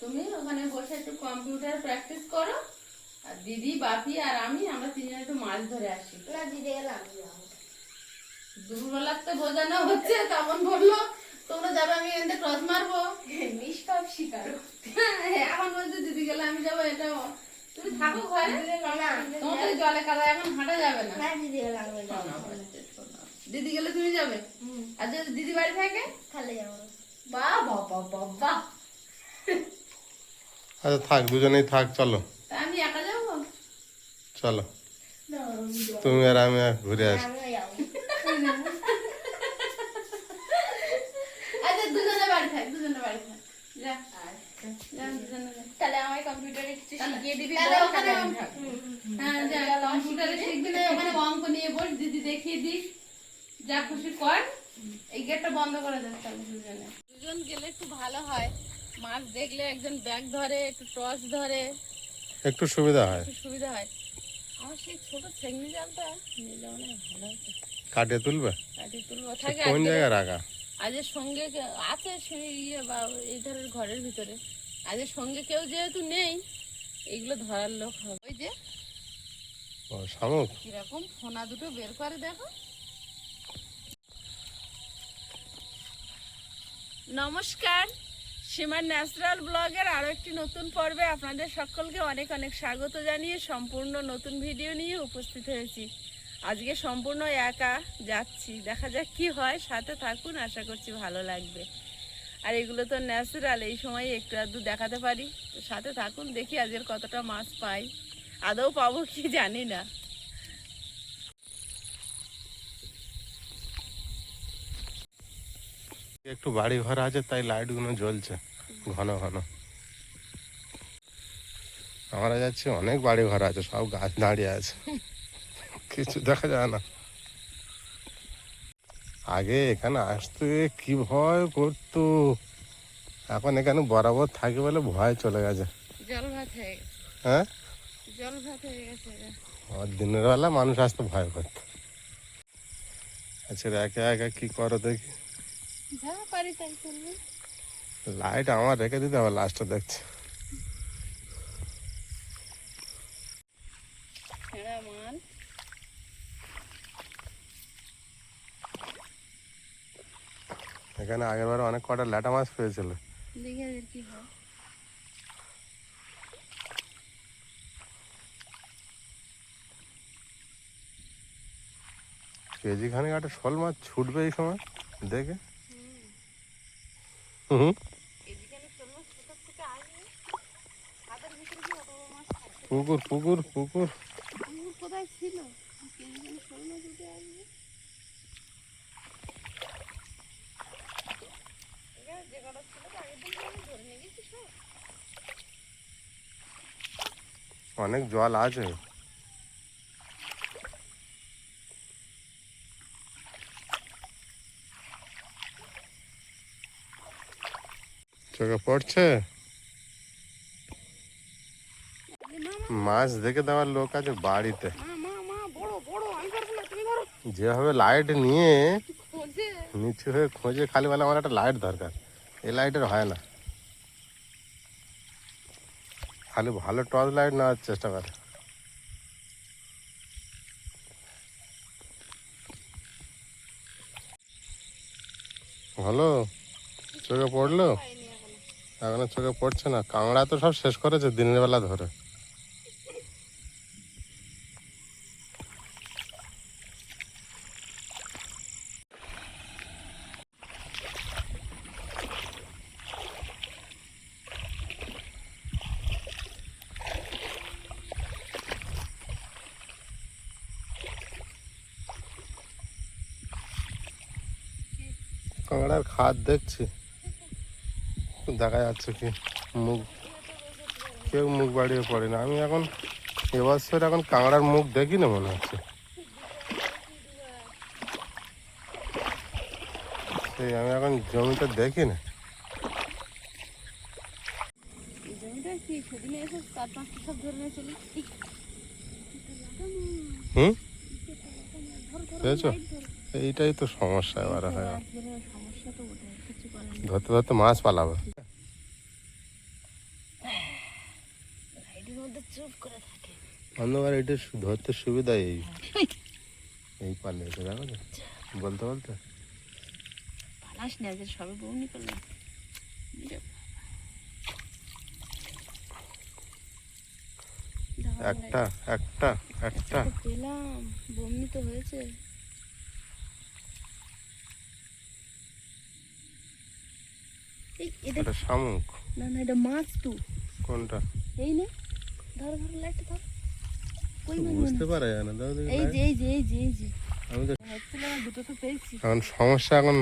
তুমি ওখানে বসে একটু কম্পিউটার প্র্যাকটিস করো, আর দিদি বাপি আর আমরা তিনজন একটু মাছ ধরে আসি। না দিদি গেলে আমি যাবো। দুপুরবেলা তো বোঝানো হচ্ছে, তখন বললো তোমরা যাবে, আমি এখান থেকে ক্রস মারবো। নিষ্পাপ শিকার। এখন বলছে দিদি গেলে আমি যাবো, এটা তুমি থাকো ঘরে, না তোমার তো জলে কাদা এখন হাঁটা যাবে না। না দিদি গেলে আমি যাবো। দিদি গেলে তুমি যাবে, আর যদি দিদি বাড়ি থাকে তাহলে যাবো। বাহ বাহ বাহ বাহ বাহ। আচ্ছা থাক, দুজনেই থাক, চলো তা আমি একা যাবো? চলো, তুমি আর আমি ঘুরে আসি। আমিও যাবো। আচ্ছা দুজনে বাড়ি থাক, দুজনে বাড়ি থাক, যা যা দুজনে যা। তাহলে আমায় কম্পিউটারে কিছু শিখিয়ে দিবি। তাহলে ওখানে হ্যাঁ যা, কম্পিউটারে শিখবি না, ওখানে অঙ্ক নিয়ে বস, দিদি দেখিয়ে দিস, যা খুশি কর। এই গেটটা বন্ধ করে দেন তাহলে দুজনে। দুজন গেলে একটু ভালো হয়, মাছ দেখলে একজন ব্যাগ ধরে, একটু টর্চ ধরে, একটু সুবিধা হয়, একটু সুবিধা হয়। আমার সেই ছোট ছেগনি জালটা নিলে অনেক ভালো হতো, কাটিয়ে তুলবে। কাটিয়ে তুলবো থাকে। কোন জায়গায় রাখা? আজের সঙ্গে আছে সেই ইয়ে বা এই ধারের ঘরের ভিতরে, আজের সঙ্গে কেউ যেহেতু নেই, এইগুলো ধরার লোক হবে। ওই যে ও শামুক। কিরকম ফোনা দুটো বের করে দেখো। নমস্কার, সীমার ন্যাচারাল ব্লগের আরও একটি নতুন পর্বে আপনাদের সকলকে অনেক অনেক স্বাগত জানিয়ে সম্পূর্ণ নতুন ভিডিও নিয়ে উপস্থিত হয়েছি। আজকে সম্পূর্ণ একা যাচ্ছি, দেখা যাক কি হয়, সাথে থাকুন, আশা করছি ভালো লাগবে। আর এগুলো তো ন্যাচারাল, এই সময় একটু আধটু দেখাতে পারি, তো সাথে থাকুন, দেখি আজকের কতটা মাছ পাই, আদৌ পাবো কি জানি না। একটু বাড়ি ঘর আছে তাই লাইট গুলো জ্বলছে ঘন ঘন। আমরা যাচ্ছি, অনেক বাড়ি ঘর আছে, সব গাছ দাঁড়িয়ে আছে, কিছু দেখা যায় না। আগে এখানে আসতে কি ভয় করতো, এখন এখানে বরাবর থাকি বলে ভয় চলে গেছে। জল ভাত হয়ে গেছে, হ্যাঁ, জল ভাত হয়ে গেছে। আর দিনের বেলা মানুষ আসতে ভয় করত। আচ্ছা একা একা কি করো দেখি। যা পারি তাই করবো। লাইট আমার রেখে দিতে হবে, লাস্টে দেখছি। ছেঁড়া মাল, এখানে আগের বারে অনেক কটা ল্যাটা মাছ পেয়েছিল। দেখে এদের কি হয়। কেজি খানিক একটা শোল মাছ ছুটবে এই সময় দেখে। হুম, পুকুর পুকুর পুকুর। কোথায় ছিল শোল মাছ উঠে আসবে, যে কটা ছিল আগের দিন আমি ধরে নিয়ে গেছি সব। অনেক জল আছে। চোখে পড়ছে, মাছ দেখে দেওয়ার লোক আছে বাড়িতে। যেভাবে লাইট নিয়ে নিচু হয়ে খোঁজে, খালি বলে আমার একটা লাইট দরকার, এই লাইটের হয় না, খালি ভালো টর্চ লাইট নেওয়ার চেষ্টা করে। ভালো চোখে পড়লো, এখনো চোখে পড়ছে না। কাঁকড়া তো সব শেষ করেছে দিনের বেলা ধরে। কাঁকড়ার খাদ দেখছি, দেখা যাচ্ছে কি মুখ, কেউ মুখ বাড়িয়ে পড়ে না। আমি এখন এবছর এখন কাঁকড়ার মুখ দেখি না মনে হচ্ছে, সেই আমি এখন জমিতে দেখি না। এই জমিটা কি সেদিনে এসে 4-5টা সব ধরে নিয়ে চলে। হুম, বুঝেছো, এইটাই তো সমস্যা এবারে হয়, সমস্যা তো ওটাই, কিছু করার নেই। ধরতে ধরতে মাছ পালাবে। মধ্যে চুপ করে থাকে। অন্ধকার এটা ধরতে সুবিধা এই পালে এসে দেখো তো, বলতে বলতে পালাস না, যে সবে বউনি করলাম। একটা একটা একটা পেলাম, বমি তো হয়েছে। এটা এটা শামুক। না না, এটা মাছ তো। কোনটা? এই নে, ধর ধর, লাইট ধর। কই মাছ বুঝতে পারা যায় না, দাও দেখি এই light। যে এই যে এই যে এই যে আমি তো হচ্ছিল না, দুটো তো পেয়েছি। এখন সমস্যা, এখন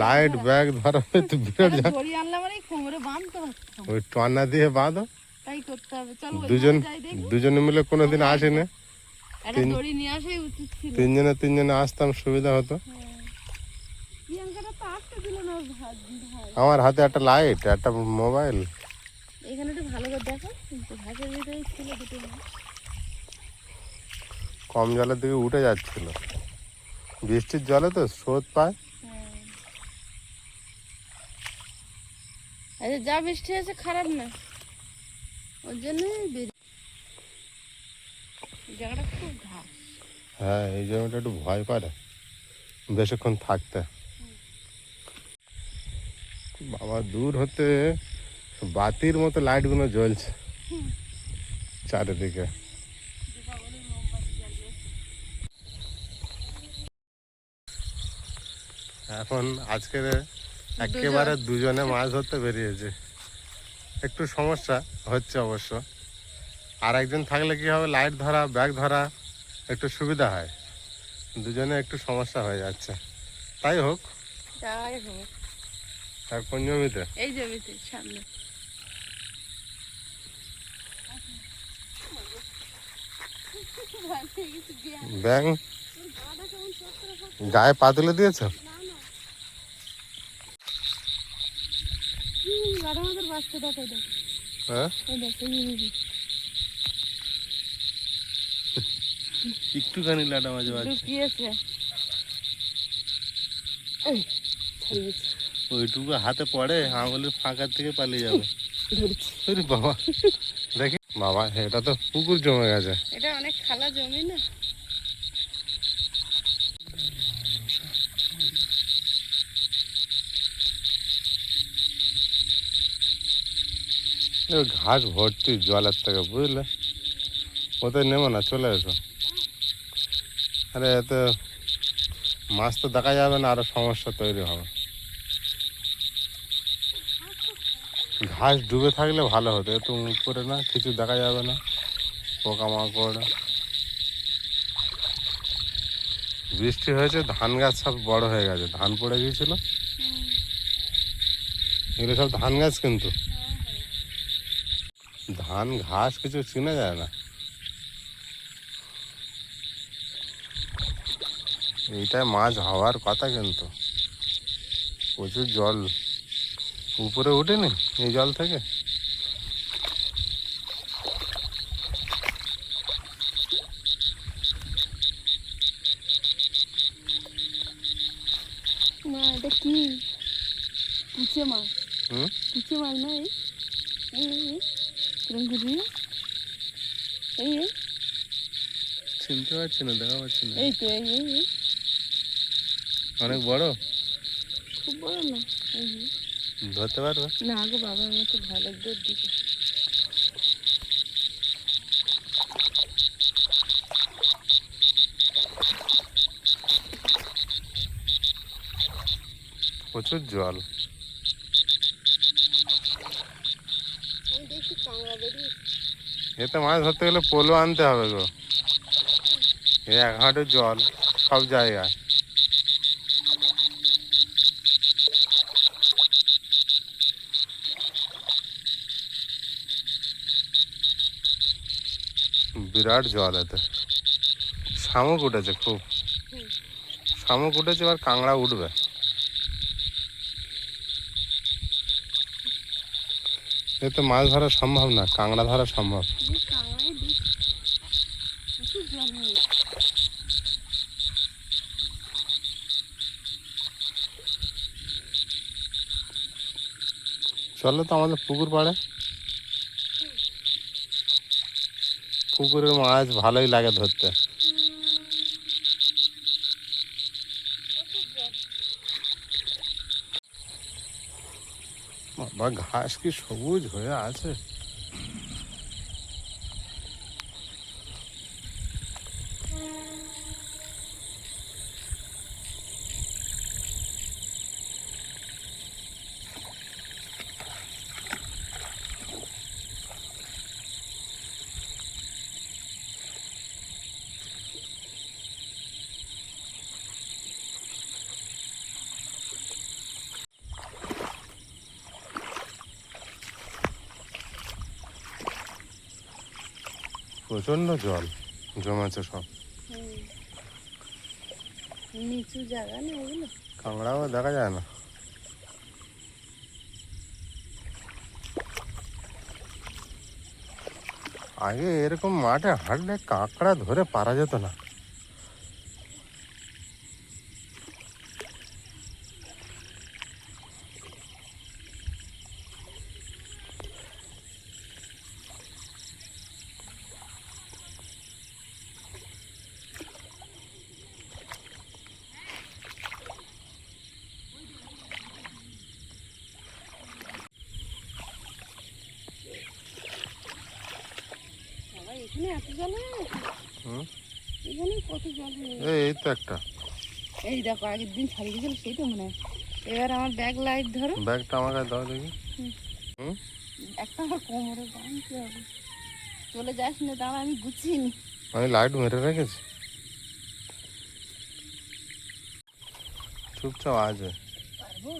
লাইট ব্যাগ ধরা তো বিরাট ধরি আনলাম মানে কোমরে বাঁধতে পারতাম, ওই টনা দিয়ে বাঁধো। তাই করতে হবে। চলো দুজনে মিলে কোনোদিন আসেনি, একটা দড়ি নিয়ে আসাই উচিত ছিল। তিনজনে আসতাম, সুবিধা হতো। প্রিয়াঙ্কাটা তো আসতে দিল না ওর ভাই। আমার হাতে একটা লাইট, একটা মোবাইল। এখানে একটু ভালো করে দেখো, কিন্তু ঘাসের ভিতরে ছিল দুটো মাছ। কম জলের দিকে উঠে যাচ্ছিল, বৃষ্টির জলে তো স্রোত পায়। আচ্ছা, যা বৃষ্টি হয়েছে খারাপ না, ওর জন্যই বেরিয়ে। জায়গাটা খুব ঘাস। হ্যাঁ, এই জমিটা একটু ভয় করে বেশিক্ষণ থাকতে। বাবা, দূর হতে বাতির মতো লাইটগুলো জ্বলছে চারিদিকে। এখন আজকের একেবারে দুজনে মাছ ধরতে বেরিয়েছে। একটু সমস্যা হচ্ছে অবশ্য, আর একজন থাকলে কি হবে, লাইট ধরা ব্যাগ ধরা একটু সুবিধা হয়। দুজনে একটু সমস্যা হয়ে যাচ্ছে। তাই হোক। যাই হোক, আর কোন জমিতে? এই জমিতে সামনে। ব্যাং গায়ে পা তুলে দিয়েছ? গাড়া আমাদের বাচ্চা দেখো, দেখ হ্যাঁ, এই দেখ, একটুখানি লাটা মাঝে মাঝে লুকিয়েছে। ওইটুকু হাতে পড়ে, আঙুলের ফাঁকার থেকে পালিয়ে যাবে। ওরে বাবা, দেখি বাবা, এটা তো পুকুর জমে গেছে। এটা অনেক খালা জমি না। ওই ঘাস ভর্তি জলের থেকে, বুঝলে? ওতে নেমো না, চলে এসো। আরে এতে মাছ তো দেখা যাবে না, আরো সমস্যা তৈরি হবে। ঘাস ডুবে থাকলে ভালো হতো, এত উপরে না, কিছু দেখা যাবে না, পোকামাকড়। বৃষ্টি হয়েছে, ধান গাছ সব বড় হয়ে গেছে, ধান পড়ে গিয়েছিল। এগুলো সব ধান গাছ, কিন্তু ধান ঘাস কিছু চিনা যায় না। এইটায় মাছ হওয়ার কথা, কিন্তু প্রচুর জল উপরে ওঠেনি এই জল থেকে। মা, এটা কি? কুচে মাছ। হুম, কুচে মাছ না? কিরম বুঝি? এই চিনতে পারছি না, দেখা পাচ্ছি না। এই তো, এই অনেক বড়, খুব বড় না। ধরতে পারবে? না গো বাবা, আমার তো ভয় লাগবে ওর দিকে। প্রচুর জল। আমি দেখছি কাঁকড়া বেরিয়েছে। এতে মাছ ধরতে গেলে পোলো আনতে হবে গো। এই এক হাঁটু জল সব জায়গায়। বিরাট জল এতে। শামুক উঠেছে খুব, শামুক উঠেছে, এবার কাঁকড়া উঠবে। এতে মাছ ধরা সম্ভব না, কাঁকড়া ধরা সম্ভব। কাঁকড়াই দিস, প্রচুর জল হয়ে গেছে। চলো তো আমাদের পুকুর পাড়ে। পুকুরের মাছ ভালোই লাগে ধরতে। বাবা ঘাস কি সবুজ হয়ে আছে। প্রচন্ড জল জমেছে সব। নিচু জায়গা না এগুলো। কাঁকড়াও দেখা যায় না। আগে এরকম মাঠে হাঁটলে কাঁকড়া ধরে পারা যেত না। বাবা এখানে এত জল হয়ে গেছে। হুম, এখানে কত জল হয়ে গেছে। এই তো একটা এই দেখো আগের দিন ছাড়িয়ে গেছিল সেইটা মনে হয়। এবার আমার ব্যাগ লাইট ধরো। ব্যাগটা আমার কাছে দাও দেখি। হুম, একটা আমার কোমরে বাঁধতে হবে। চলে যাস না, দাঁড়া আমি গুছিয়ে নি। আমি লাইট মেরে রেখেছি। চুপচাপ আছে। পারবো?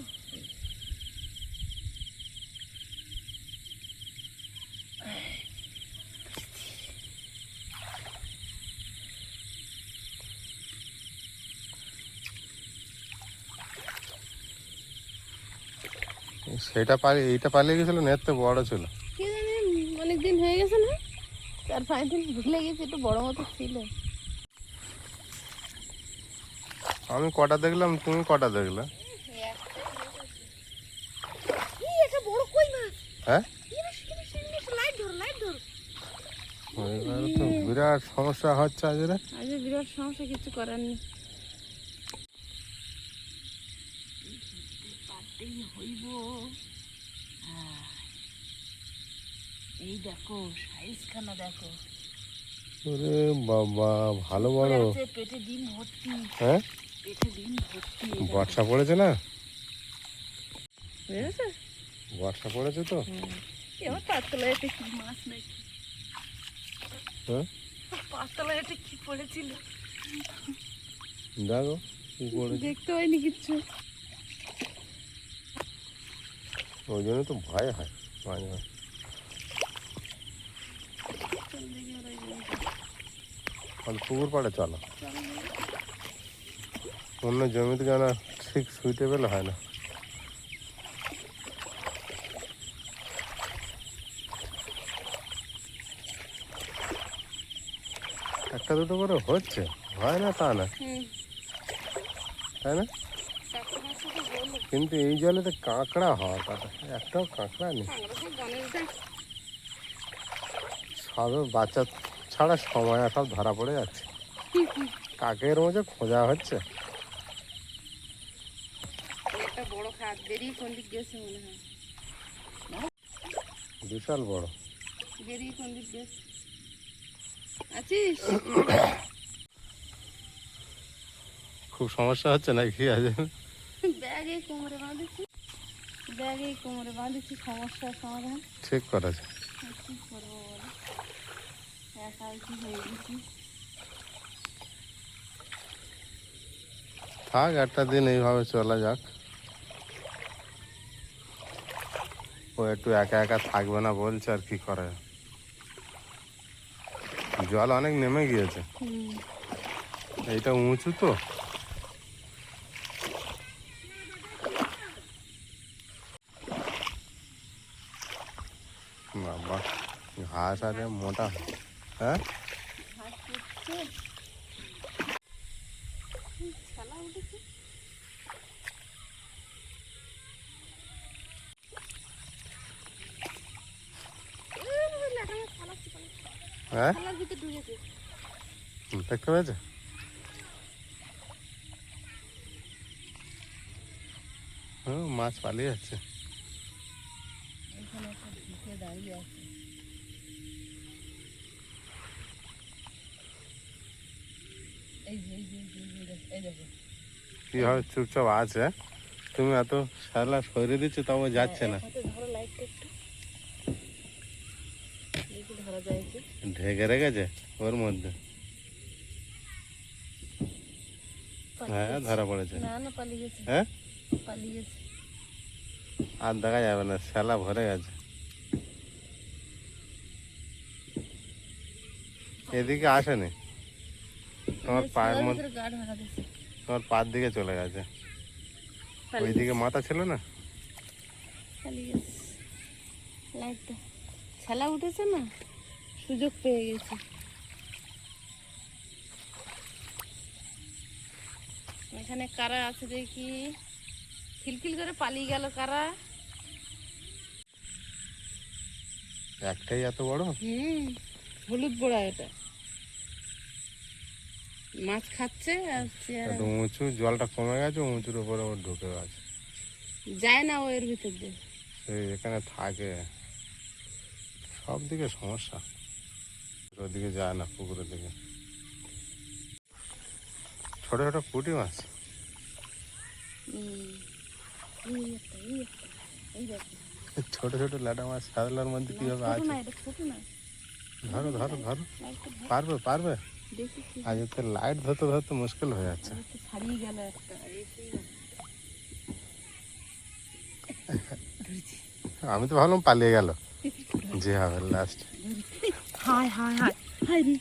সেটা পালিয়ে এইটা পালিয়ে গেছিল, নেট তো বড় ছিল। কি জানি অনেক দিন হয়ে গেছে না, 4-5 দিন ভুলে গেছি, একটু বড় মতো ছিল। আমি কটা দেখলাম, তুমি কটা দেখলে? একটা বড় কই মাছ। হ্যাঁ, লাইট ধরো, লাইট ধরো। এবার তো বিরাট সমস্যা হচ্ছে আজ রে। আজ বিরাট সমস্যা, কিছু করার নেই। পারতেই হইব। এই দেখো সাইজখানা দেখো। ওরে বাবা, ভালো বড়। পেটে ডিম ভর্তি। হ্যাঁ, পেটে ডিম ভর্তি। বর্ষা পড়েছে না? বুঝেছো? বর্ষা পড়েছে তো। এবার পাতলায় একটা কি মাছ নাকি? হ্যাঁ, পাতলায় একটা কি পড়েছিল? দেখো কি পড়েছে। দেখতে হয়নি কিচ্ছু। ওই জন্য তো ভয় হয় মাঝে মাঝে। পুকুর পাড়ে চলো, অন্য জমিতে কেন ঠিক সুইটেবল হয় না। একটা দুটো করে হচ্ছে, হয় না তা না, তাই না? কিন্তু এই জলে তো কাঁকড়া হওয়ার কথা, একটাও কাঁকড়া নেই। সব বাচ্চা ছাড়া সময় সব ধরা পড়ে যাচ্ছে। কাকের মধ্যে খোঁজা হচ্ছে। একটা বড় খাদ বেরিয়ে কোন দিক গেছে মনে হয়। বিশাল বড়। বেরিয়ে কোন দিক গেছে। আছিস? খুব সমস্যা হচ্ছে না কি আছে? ব্যাগে কোমরে বাঁধেছি, ব্যাগে কোমরে বাঁধেছি, সমস্যার সমাধান। ঠিক করেছে। কি করবো বলো, একাই কি হয়ে গেছি। থাক, একটা দিন এইভাবে চলা যাক। ও একটু একা একা থাকবে না বলছে, আর কি করা যায়। জল অনেক নেমে গিয়েছে, এইটা উঁচু তো। বাবা ঘাস আরে মোটা। হ্যাঁ, খেলা উঠেছে। হ্যাঁ থালার ভিতরে ঢুকেছে। দেখতে পেয়েছে? হ্যাঁ, মাছ পালিয়ে যাচ্ছে। এখানে একটা ঢুকে দাঁড়িয়ে আছে। এই দেখো। কিভাবে চুপচাপ আছে, তুমি এত শালা সরে দিচ্ছ তাও যাচ্ছে না। হাতে ধরো লাইটটা একটু, দেখি ধরা যায় কি। ঢেকে রেখেছে ওর মধ্যে। হ্যাঁ, ধরা পড়েছে। না না, পালিয়ে গেছে, হ্যাঁ, পালিয়ে গেছে। আর দেখা যাবে না, শালা ভরে গেছে। এদিকে আসেনি, তোমার পায়ের মধ্যে, গা ঢাকা দিয়েছে। তোমার পার দিকে চলে গেছে। ওইদিকে মাথা ছিল না। পালিয়ে গেছে। লাইটটা ছালা উঠেছে না, সুযোগ পেয়ে গেছে। এখানে কারা আছে দেখি, খিলখিল করে পালিয়ে গেল কারা। একটাই এত বড়। হলুদ বড়া এটা, মাছ খাচ্ছে আর চেয়ার একটু উঁচু, জলটা কমে গেছে, উঁচুর উপরে ওর ঢুকে গেছে। যায় না ও এর ভিতর দিয়ে। সেই এখানে থাকে, সব দিকে সমস্যা। ওদিকে যায় না, পুকুরের দিকে। ছোট ছোট পুঁটি মাছ। এই দেখো, ছোট ছোট ল্যাটা মাছ সাদলার মধ্যে কিভাবে ছোট আছে। না, এটা ছোট না। ধরো ধরো ধরো, লাইটটা ধর, পারবে পারবে। দেখি কি আজ তো লাইট ধরতে ধরতে মুশকিল হয়ে যাচ্ছে। একটু ছাড়িয়ে গেল একটা, এসেই গেল। আমি তো ভাবলাম পালিয়ে গেল, যে হবে লাস্ট। হায় হায় হায় হায় রে,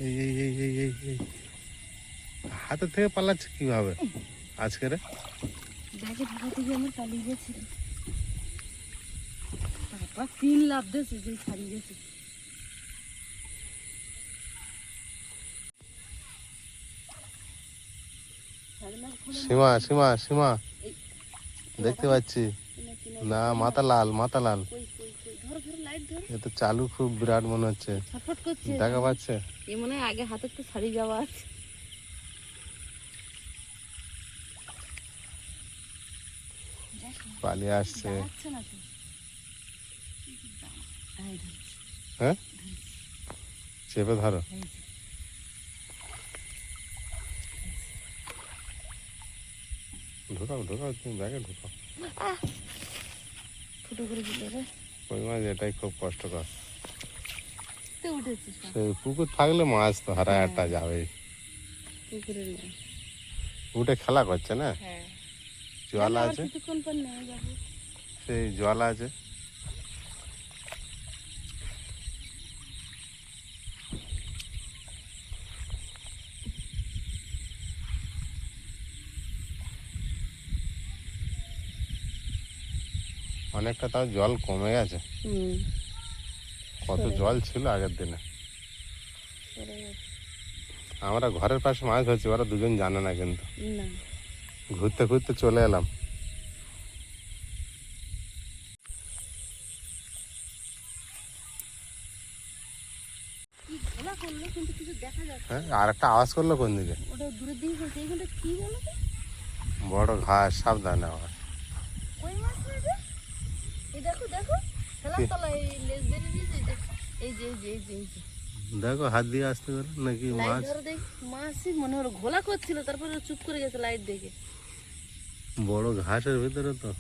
এই এই এই এই এই এই হাতের থেকে পালাচ্ছে কিভাবে আজকে রে। ব্যাগে ঢাকা থেকে আমার পালিয়ে গেছে। তারপর 3 লাভ দিয়েছে যে ছাড়িয়ে গেছে। সীমা সীমা সীমা, দেখতে পাচ্ছি না, মাথা লাল মাথা লাল। কই কই কই, ধরো ধরো, লাইট ধরো। এ তো চালু খুব বিরাট মনে হচ্ছে, ছটফট করছে। দেখা পাচ্ছে। এ মনে হয় আগে হাতের তো ছাড়িয়ে যাওয়া আছে। পালিয়ে আসছে। যাচ্ছে না তো। এই ধরছি, হ্যাঁ, চেপে ধরো। এই যে। ঢোকাও ঢোকাও, তুমি ব্যাগে ঢোকাও। ফুটো করে দিলে রে, কই মাছ এটাই খুব কষ্টকর। তো উঠেছে সব। সেই পুকুর থাকলে মাছ তো হারা একটা যাবেই। পুকুরের না। উঠে খেলা করছে না, হ্যাঁ, জল আবার আছে, কিছুক্ষণ পর নেমে যাবে। সেই জল আছে। অনেকটা তাও জল কমে গেছে। কত জল ছিল আগের দিনে। সরে গেছে। আমরা ঘরের পাশে মাছ ধরছি, ওরা দুজন জানে না, কিন্তু না, ঘুরতে ঘুরতে চলে এলাম। কি ঘোলা করলো কিন্তু কিছু দেখা যাচ্ছে। হ্যাঁ, আর একটা আওয়াজ করলো কোন দিকে, ওটা দূরের দিকে করছে। এইখানটা কি বলো তো? বড় ঘাস, সাবধানে আবার। কই মাছ না এটা? এই দেখো দেখো, খেলার তলায় এই লেজ বেরিয়ে দিয়েছে। এই যে এই যে এই যে এই যে দেখো হাত দিয়ে আসতে পারো নাকি লাইট মাছ। ধরো দেখি, মাছই মনে হলো ঘোলা করছিল, তারপরে চুপ করে গেছে লাইট দেখে। বড় ঘাসের ভিতরে তো।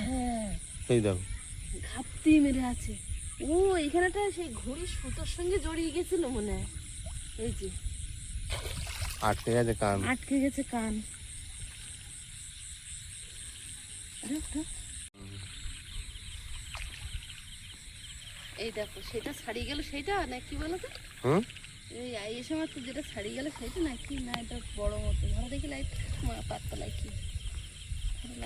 হ্যাঁ, এই দেখো, ঘাপতি মেরে আছে। ও এইখানেটা সেই ঘড়ি সুতোর সঙ্গে জড়িয়ে গেছিল মনে হয়। এই যে আটকে গেছে কান। আটকে গেছে কান। এই দেখো, সেটা ছাড়িয়ে গেল, সেটা না কি বলো তো? হুম, এই সময় তো যেটা ছাড়িয়ে গেল সেটা নাকি না, এটা বড় মতো। ধরো দেখি লাইট, পাততলায় কি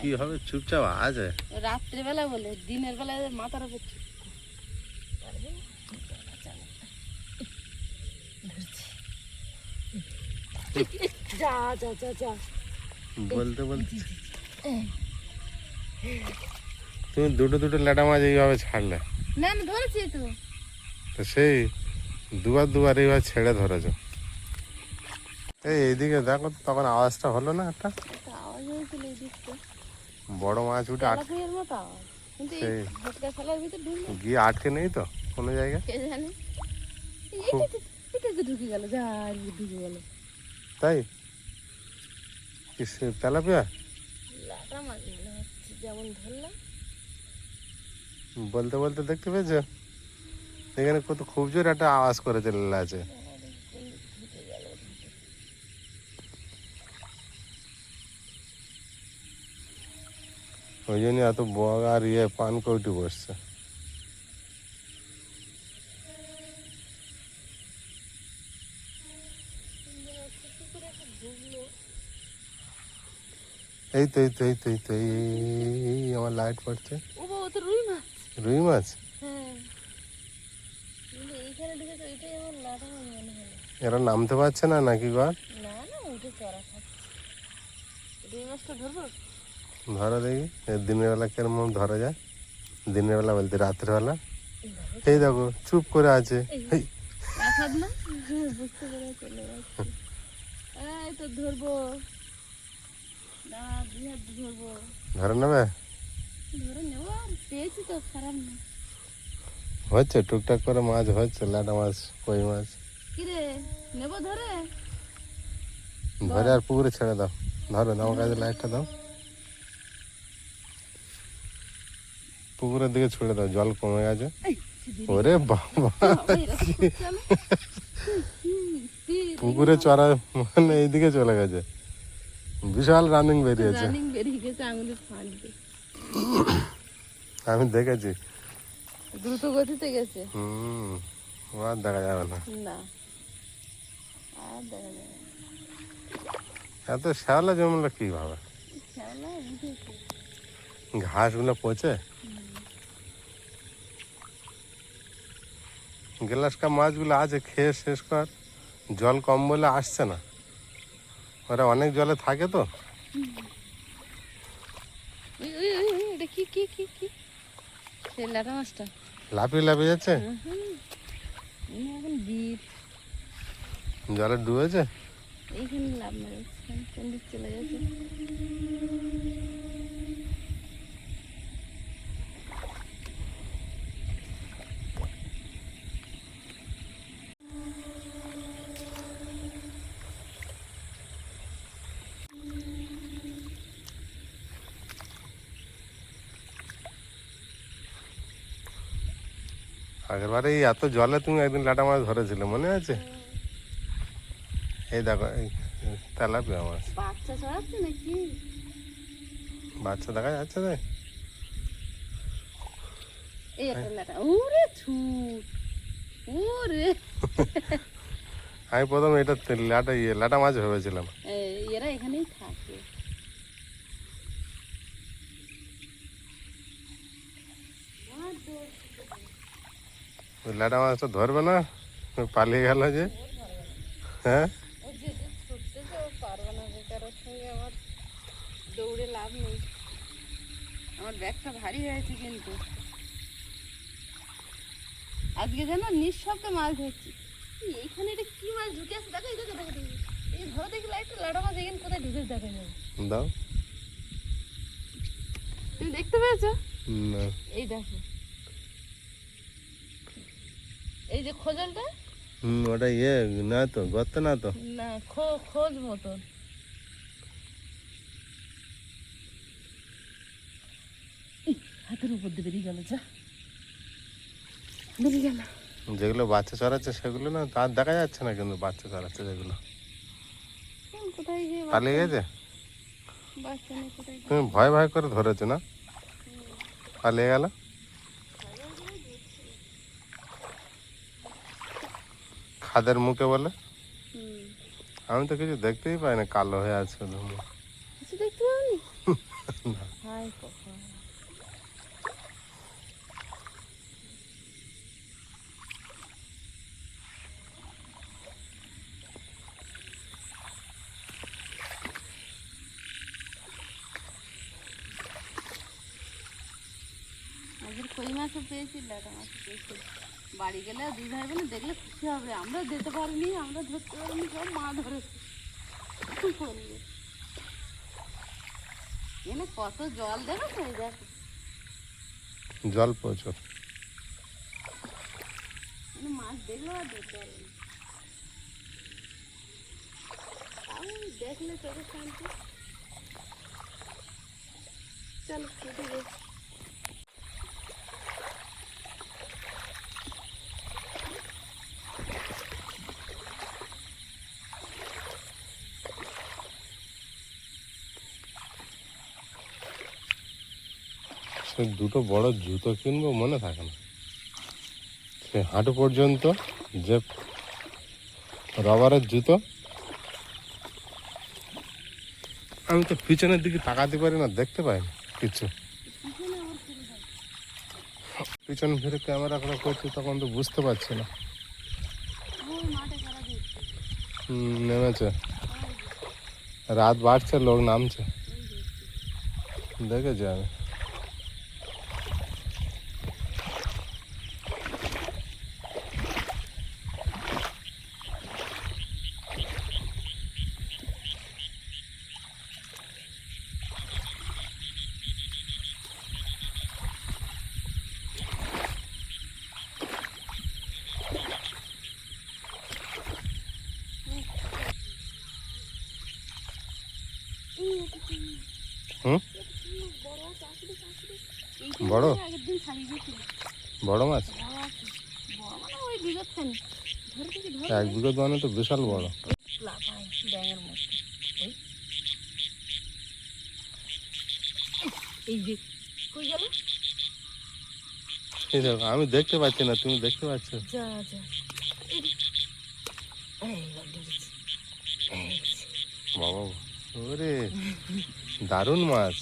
কি হবে, চুপচাপ আছে। রাত্রেবেলা বলে, দিনের বেলায় মাথার উপর যা যা যা যা বলতে বলতে তুমি দুটো দুটো ল্যাটা মাছ এইভাবে ছাড়লে, না না ধরেছি তো। তো সেই দুবার দুবার এইভাবে ছেড়ে ধরেছো। এইদিকে দেখো তো, তখন আওয়াজটা হলো না একটা একটা আওয়াজ হয়েছিল এই দিকটা, বড় মাছ উঠে তেলাপিয়ার মতো আওয়াজ, কিন্তু এই সেই ভটকা খেলার ভিতর ঢুকলো গিয়ে আটকে নেই তো কোনো জায়গায়? কে জানে। খুব- এটা তো ঢুকে গেল, যা আর ঢুকে গেল। তাই কি তেলাপিয়া লাটা মাছ মনে হচ্ছে, যেমন ধরলাম। বলতে বলতে দেখতে পেয়েছো এখানে কত খুব জোর একটা আওয়াজ করেছে আছে। ঢুকে গেল। ওই জন্য এত বগ আর পান কৌটি বসছে। এই তো এই তো এই তো এই তো এই আমার লাইট পড়ছে। ও বাবা, তো রুই মাছ। রুই মাছ? হ্যাঁ, কিন্তু এইখানে ঢুকেছে, ওইটাই আমার লাটা মাছ মনে হলো। এরা নামতে পারছে না নাকি ঘর? না না, উঠে চড়া খাচ্ছে। রুই মাছটা ধরবো? ধরো দেখি দিনের বেলা কেরম ধরা যায়। দিনের বেলা বলতে রাত্রে বেলা। এই দেখো চুপ করে আছে। এই, এক হাত না, বুঝতে পেরে চলে যাচ্ছে। এই তো ধরবো না, দুই হাত ধরবো। ধরে নেবে? ধরে নেবো, আর পেয়েছি তো, খারাপ না। হচ্ছে টুকটাক করে মাছ হচ্ছে, ল্যাটা মাছ, কই মাছ। কিরে, নেবো ধরে? ধরে আর পুকুরে ছেড়ে দাও। ধরো, আমার কাছে লাইটটা দাও। পুকুরের দিকে ছুড়ে দাও, জল কমে গেছে। ওরে বাবা, পুকুরে চড়া মানে এইদিকে চলে গেছে, বিশাল রানিং বেরিয়েছে। রানিং বেরিয়ে গেছে আঙুলের ফাঁক দিয়ে। আমি দেখেছি। দ্রুত গতিতে গেছে। আর দেখা যাবে না। না, আর দেখা যাবে না। এত শ্যাওলা জমলো কিভাবে? শ্যাওলা বুঝেছি। ঘাসগুলো পচে গ্লাস কাপ মাছগুলো আছে, খেয়ে শেষ কর। জল কম বলে আসছে না, ওরা অনেক জলে থাকে তো। এটা কি কি কি কি সে ল্যাটা মাছটা লাফিয়ে লাফিয়ে যাচ্ছে, এখন দ্বীপ জলে ডুবেছে। এইখানে লাভ মেরেছে, কোন দিক চলে গেছে। আগের বারে এই এত জলে তুমি একদিন লাটা মাছ ধরেছিলে, মনে আছে? এই দেখো, এই তেলাপিয়া মাছ বাচ্চা চড়াচ্ছে নাকি? বাচ্চা দেখা যাচ্ছে তাই। এই একটা ল্যাটা, ওরে ছুট, ওরে। আমি প্রথম এটা লাটা মাছ ভেবেছিলাম। এরা এখানেই থাকে। ওই লাটা মাছটা ধরবে না, পালিয়ে গেল যে। হ্যাঁ, ও যে ছুটতে তো পারবে না, বেচারার সঙ্গে আমার দৌড়ে লাভ নেই। আমার ব্যাগটা ভারী হয়েছে, কিন্তু আজকে যেন নিঃশব্দে মাছ ধরছি। এইখানে এটা কি মাছ ঢুকে আছে দেখো, এই দেখো দেখো দেখো। এই ধরো দেখি লাইটটা, লাটা মাছ এখানে কোথায় ঢুকেছে দেখা যাবে। দাও। তুমি দেখতে পেয়েছো? না, এই দেখো, এই যে খোঁজলটা, ওটা না তো, গর্ত না তো। না খোঁজ মতন। হাতের উপর দিয়ে বেরিয়ে গেল, যা বেরিয়ে গেল। যেগুলো বাচ্চা চড়াচ্ছে সেগুলো না, তার দেখা যাচ্ছে না, কিন্তু বাচ্চা চড়াচ্ছে যেগুলো কোথায় গিয়ে পালিয়ে গেছে। বাচ্চা নেই, কোথায় তুমি ভয় ভয় করে ধরেছো না, পালিয়ে গেল। খাদের মুখে বলে, আমি তো কিছু দেখতেই পাই না, কালো হয়ে আছে শুধু মুখ। কিছু দেখতে পাবনি। হায় কখন সাইজের কই মাছও পেয়েছি, ল্যাটা মাছও পেয়েছি। বাড়ি গেলে দুই ভাই বোনে দেখলে খুশি হবে। আমরা যেতে পারিনি, আমরা ধরতে পারিনি, সব মা ধরেছে। কি করবে? এনে কত জল দেবে তো, এই দেখো জল প্রচুর। এনে মাছ দেখলেও আর ধরতে পারবে না। তাও দেখলে চোখে শান্তি। চলো কেটে যাই। সে দুটো বড় জুতো কিনবো মনে থাকে না, সে হাঁটু পর্যন্ত যে রবারের জুতো। আমি তো পিছনের দিকে তাকাতে পারি না, দেখতে পাই না কিছু। পিছন ফিরে ক্যামেরা করা করছি তখন তো বুঝতে পারছি না। নেমেছে, রাত বাড়ছে, লোক নামছে, দেখেছি আমি। হুম, বড় আগের দিন ছাড়িয়ে গেছিল। বড় মাছ, বড় আছে, বড় মানে ওই বিগত খানি ধরে থেকে ধরে 1 বিঘা মানে তো বিশাল বড়। লাফায় ব্যাঙের মতো। ওই এই যে কই গেল? এই দেখো, আমি দেখতে পাচ্ছি না, তুমি দেখতে পাচ্ছ? যা যা, এই যে, এই ধরেছি, এই যে। বাবা, ওরে দারুণ মাছ।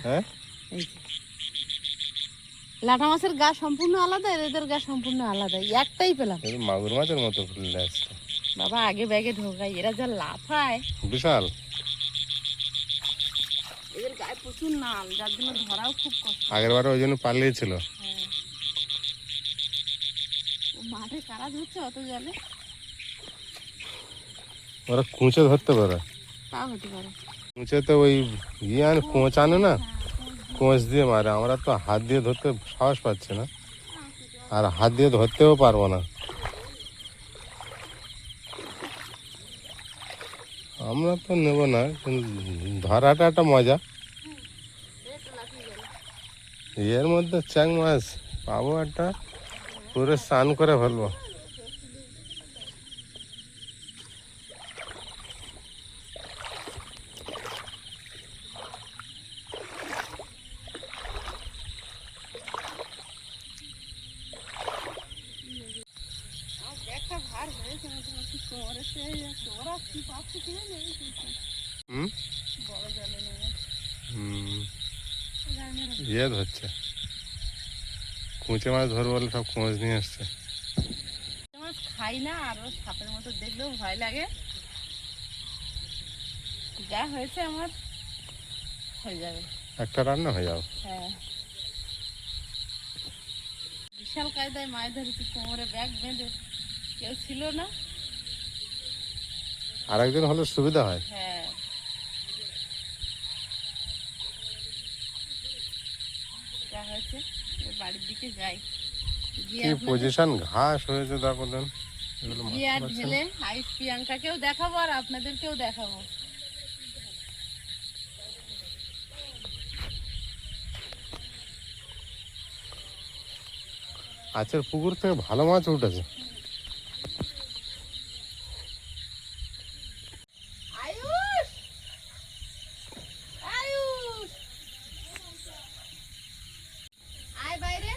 হ্যাঁ, এই যে লাটা মাছের গা সম্পূর্ণ আলাদা, এদের গা সম্পূর্ণ আলাদা, একটাই পেলাম। এই মাগুর মাছের মতো লেজটা। বাবা আগে ব্যাগে ঢোকাই, এরা যা লাফায়, বিশাল। এদের গায়ে প্রচুর নাল, যার জন্য ধরাও খুব কষ্ট। আগের বারে ওই জন্য পালিয়েছিল। হ্যাঁ, ও মাঠে কারা ধরছে অত জলে? ওরা কুঁচে ধরতে পারে, তাও হতে পারে। কুঁচেতে ওই আনে, কোঁচ আনে না, কোঁচ দিয়ে মারে। আমরা তো হাত দিয়ে ধরতে সাহস পাচ্ছি না, আর হাত দিয়ে ধরতেও পারবো না। আমরা তো নেব না, কিন্তু ধরাটা একটা মজা। এর মধ্যে চ্যাং মাছ পাবো একটা, পুরো স্নান করে ফেলবো। একটা ভার হয়েছে মোটামুটি কোমরে, সেই ওরা কি পাচ্ছে কি জানি, হুম, বড় জলে নেমে ইয়ে ধরছে, কুঁচে মাছ ধরবো বলে সব কোঁচ নিয়ে আসছে। মাছ খাই না, আর ও সাপের মতো দেখলেও ভয় লাগে। যা হয়েছে আমার হয়ে যাবে, একটা রান্না হয়ে যাবে। হ্যাঁ। বিশাল কায়দায় মাছ ধরেছি, কোমরে ব্যাগ বেঁধে, কেউ ছিল না। আর একদিন হলে সুবিধা হয়। হ্যাঁ, যা হয়েছে এবার বাড়ির দিকে যাই, গিয়ে কি পজিশন ঘাস হয়েছে দেখো দেন। এগুলো গিয়ে আর মারতে পারছে না। ঢেলে আইস প্রিয়াঙ্কাকেও দেখাবো আর আপনাদেরকেও দেখাবো। আজকের পুকুর থেকে ভালো মাছ উঠেছে। আয়ুষ, আয়ুষ, আয় বাইরে।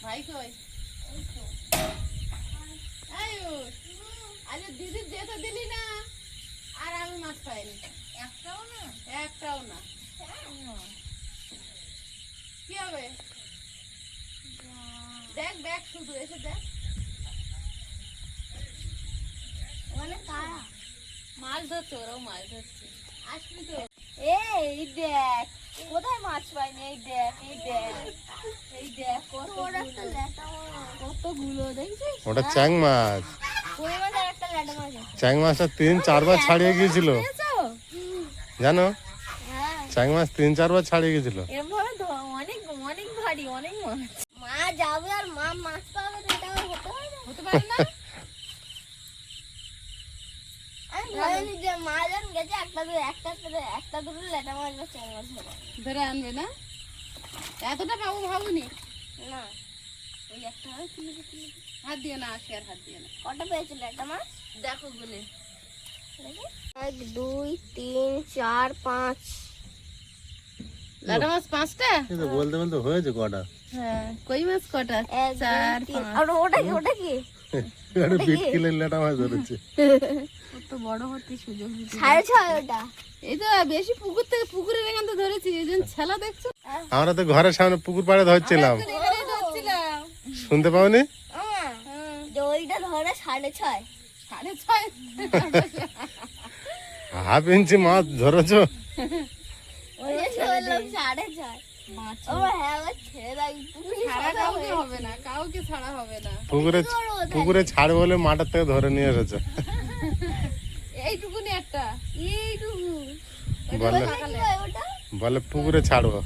ভাই কই? আয়ুষ, আরে দিদি যেতে দিলি না, আর আমি মাছ পাইনি একটাও না, একটাও না। কি হবে? দেখ দেখ, শুধু এসে দেখ, মানে কারা মাছ ধরছে, ওরাও মাছ ধরছে। আসবি তো। এই দেখ কোথায় মাছ পাইনি, এই দেখ এই দেখ এই দেখ কতগুলো দেখছিস। ওটা চ্যাং মাছ। কই মাছের একটা ল্যাটা মাছ আছে। চ্যাং মাছটা 3-4 বার ছাড়িয়ে গিয়েছিল পেয়েছো? জানো, হ্যাঁ চ্যাং মাছ 3-4 বার ছাড়িয়ে গিয়েছিল। এরকম ভাবে অনেক অনেক ভারী অনেক মাছ। মা যাবে আর মা মাছ পাবে তো এটা আর হতে পারে না। হতে পারে না। আমি ভাবিনি যে মা যখন গেছে একটা দুটো ল্যাটা মাছ বা চ্যাং মাছ হবে। ধরে আনবে না, এতটা পাবো ভাবুনি। না ওই একটা হয় কিনে কিনে হাত দিয়ে না, আসে আর হাত দিয়ে না। কটা পেয়েছো ল্যাটা মাছ? দেখো গুনে। 1 2 3 4 5 লাটা মাছ 5টা। কিন্তু বলতে বলতে হয়েছে কটা। হ্যাঁ, কই মাছ কটা? 1 2 4 3 5। আর ওটা কি একটা বিটকিলের লেটা মাছ ধরেছে। কত বড় হতে সুযোগ দিতে। 6.5 ওটা। এই তো বেশি পুকুর থেকে পুকুরের এখান থেকে ধরেছি, এই জন্য ছেলা দেখছো। আমরা তো ঘরের সামনে পুকুর পাড়ে ধরছিলাম, এখানেই ধরছিলাম। শুনতে পাওনি? যে ওইটা ধরে 6.5 6.5। হাফ ইঞ্চি মাছ ধরেছো। ওই যে বললাম 6.5 মাছ ও হ্যাঁ আমার ছেড়ে দাও তুমি ছাড়া কাউকে হবে না, কাউকে ছাড়া হবে না। পুকুরে ছাড় বলে মাঠের থেকে ধরে নিয়ে এসেছে। এইটুকুনি একটা। এইটুকু বলে ওটা বলে পুকুরে ছাড়বো,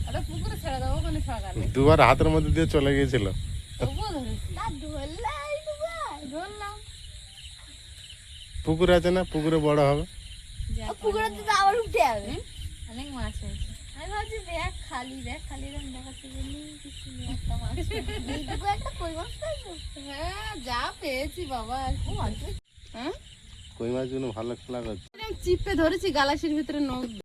ওটা পুকুরে ছেড়ে দাও, ওখানে সকালে। দুবার হাতের মধ্যে দিয়ে চলে গিয়েছিল। তবুও ধরেছি। না ধরলে এইটুকু ধরলাম। পুকুর আছে না, পুকুরে বড় হবে। পুকুরে তো আবার উঠে যাবে। অনেক মাছ হয়েছে। আমি ভাবছি ব্যাগ খালি এরকম দেখাচ্ছে বলি কিছু নেই একটা মাছ এইটুকু একটা কই মাছ পাইছো? হ্যাঁ, যা পেয়েছি বাবা। খুব অল্প। হ্যাঁ, কই মাছগুলো ভালো খেলা করছে। চিপে ধরেছি গালাসির ভিতরে নখ